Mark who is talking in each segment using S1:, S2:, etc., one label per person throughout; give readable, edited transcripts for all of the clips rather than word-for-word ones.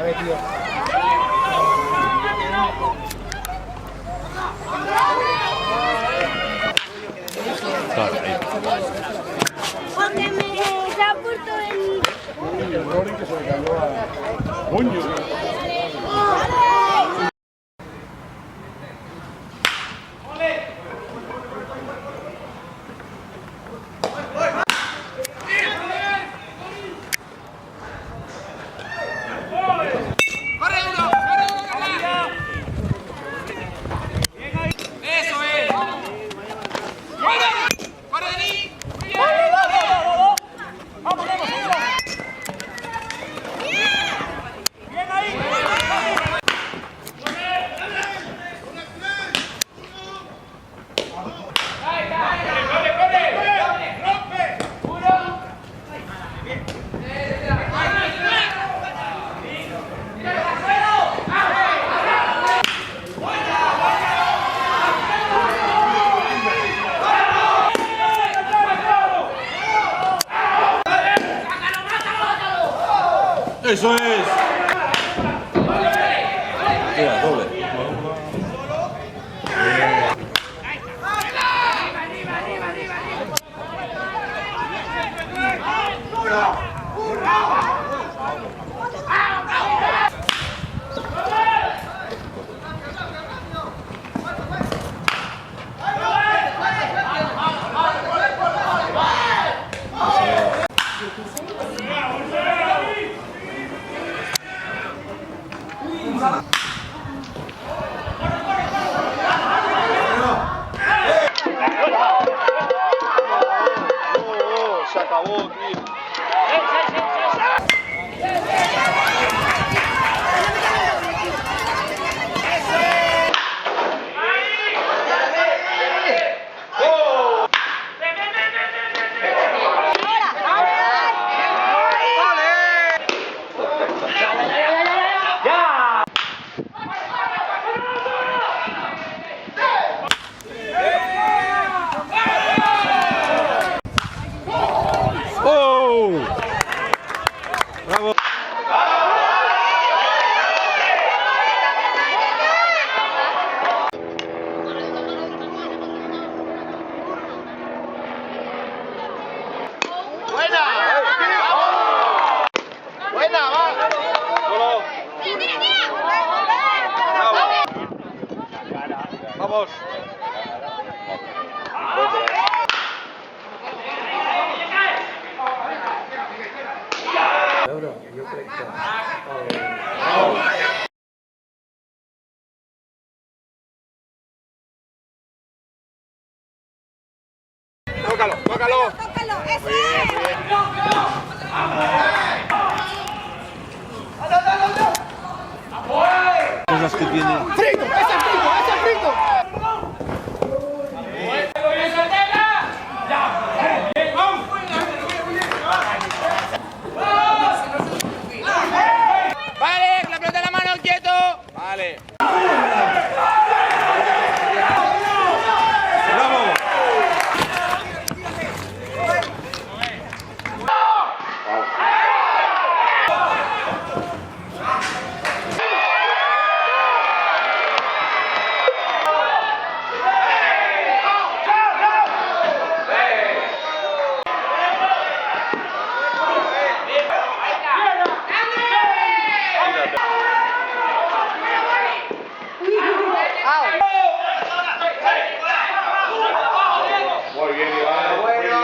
S1: Porque me da puesto el
S2: Rory que se le cayó a Coño.
S3: ¡Eso es! Mira, doble.
S2: Se acabó, tío.
S3: ¡Bravo!
S2: Vamos. Tócalo, tócalo.
S1: tócalo, eso es.
S3: Cosas que tiene.
S2: ¡Frito! ¡Ese frito! ¡Ese frito!
S4: Vale, con la pelota en la mano, quieto. Vale.
S3: ¡Bravo!
S2: Muy bien, Iván. Muy bien.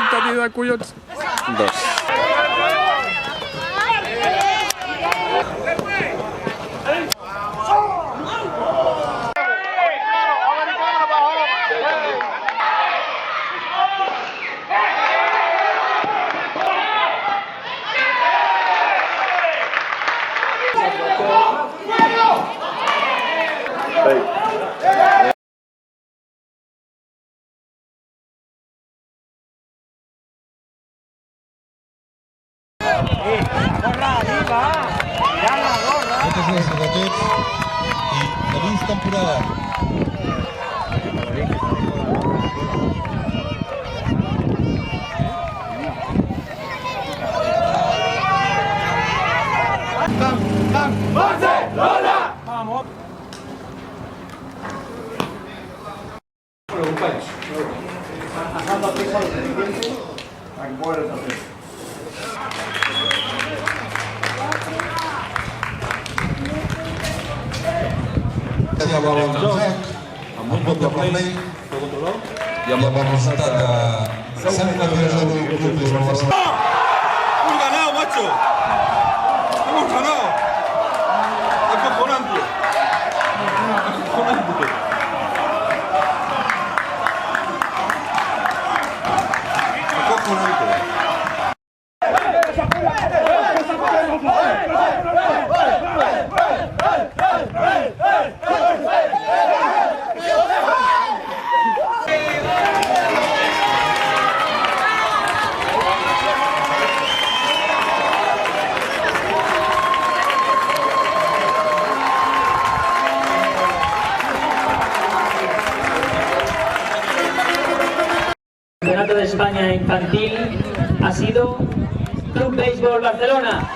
S3: Tenido a Cuyots. 2.
S5: Moltes gràcies a tots i feliç temporada. Ja va el joc, amb un vot de play, i amb el resultat de 5-0 del Club Béisbol Barcelona.
S3: ¡Hemos ganado, macho! ¡Hemos ganado! ¡Acojonante! ¡Acojonante! ¡Acojonante!
S6: El Campeonato de España Infantil ha sido Club Béisbol Barcelona.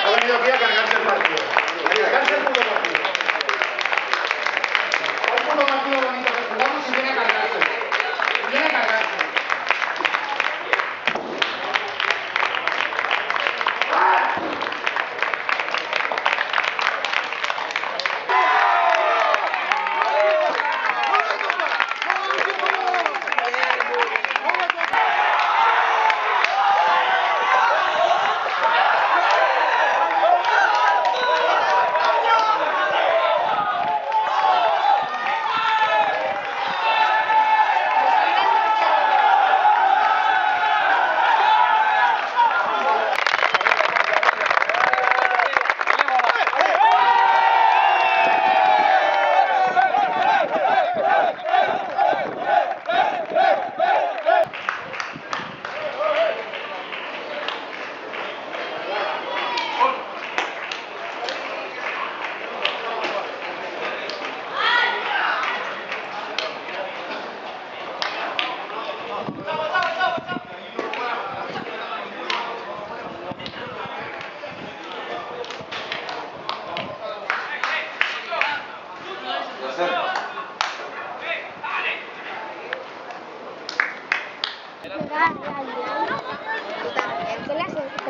S2: Ha venido aquí a cargarse el partido. A cargarse el puto partido. El puto partido bonito que jugamos y viene a cargarse. Viene a cargarse.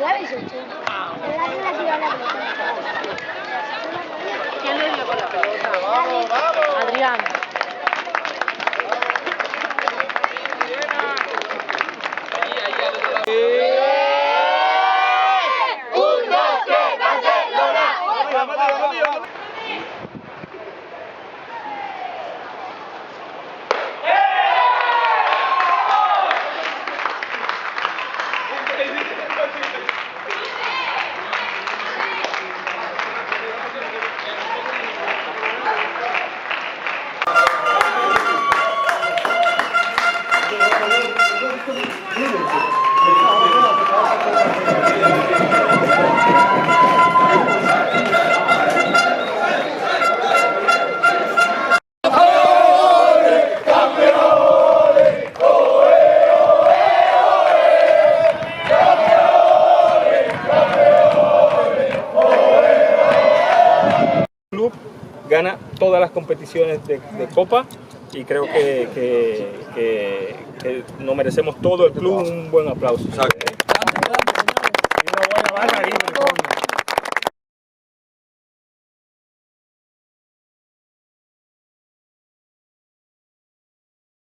S1: ¿Qué la habéis hecho?
S7: ¿Quién le dio con la pelota? Adrián.
S8: Gana todas las competiciones de Copa y creo que nos merecemos todo el club un buen aplauso.